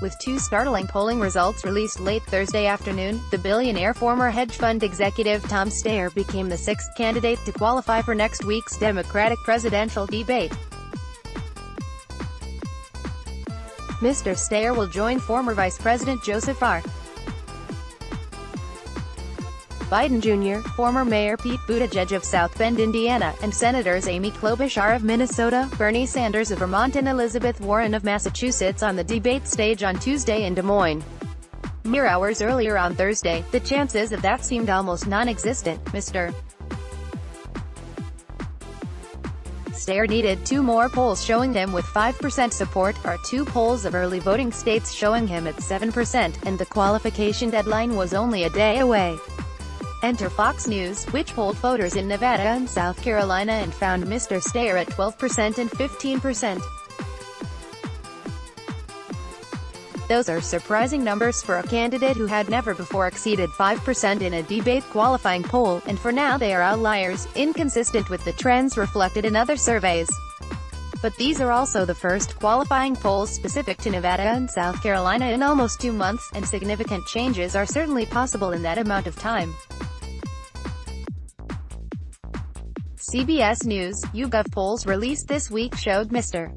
With two startling polling results released late Thursday afternoon, the billionaire former hedge fund executive Tom Steyer became the sixth candidate to qualify for next week's Democratic presidential debate. Mr. Steyer will join former Vice President Joseph R. Biden Jr., former Mayor Pete Buttigieg of South Bend, Indiana, and Senators Amy Klobuchar of Minnesota, Bernie Sanders of Vermont and Elizabeth Warren of Massachusetts on the debate stage on Tuesday in Des Moines. Mere hours earlier on Thursday, the chances of that seemed almost non-existent. Mr. Steyer needed two more polls showing him with 5% support, or two polls of early voting states showing him at 7%, and the qualification deadline was only a day away. Enter Fox News, which polled voters in Nevada and South Carolina and found Mr. Steyer at 12% and 15%. Those are surprising numbers for a candidate who had never before exceeded 5% in a debate qualifying poll, and for now they are outliers, inconsistent with the trends reflected in other surveys. But these are also the first qualifying polls specific to Nevada and South Carolina in almost 2 months, and significant changes are certainly possible in that amount of time. CBS News, YouGov polls released this week showed Mr.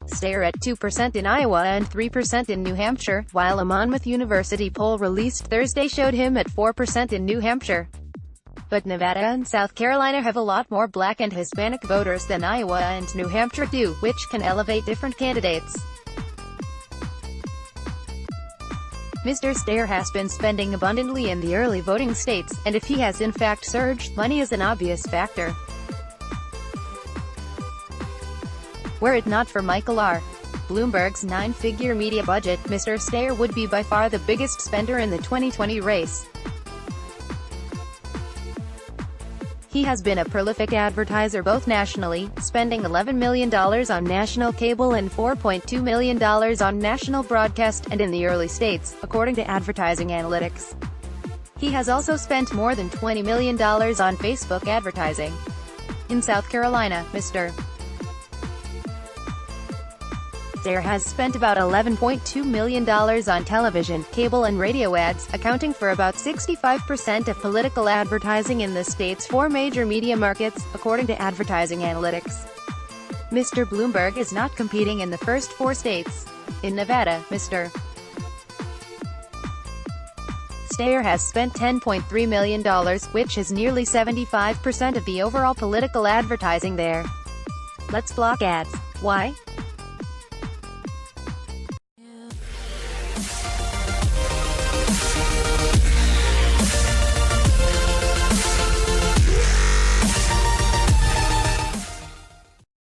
Steyer at 2% in Iowa and 3% in New Hampshire, while a Monmouth University poll released Thursday showed him at 4% in New Hampshire. But Nevada and South Carolina have a lot more Black and Hispanic voters than Iowa and New Hampshire do, which can elevate different candidates. Mr. Steyer has been spending abundantly in the early voting states, and if he has in fact surged, money is an obvious factor. Were it not for Michael R. Bloomberg's 9-figure media budget, Mr. Steyer would be by far the biggest spender in the 2020 race. He has been a prolific advertiser both nationally, spending $11 million on national cable and $4.2 million on national broadcast, and in the early states, according to advertising analytics. He has also spent more than $20 million on Facebook advertising. In South Carolina, Mr. Steyer has spent about $11.2 million on television, cable and radio ads, accounting for about 65% of political advertising in the state's 4 major media markets, according to advertising analytics. Mr. Bloomberg is not competing in the first 4 states. In Nevada, Mr. Steyer has spent $10.3 million, which is nearly 75% of the overall political advertising there. Let's block ads. Why?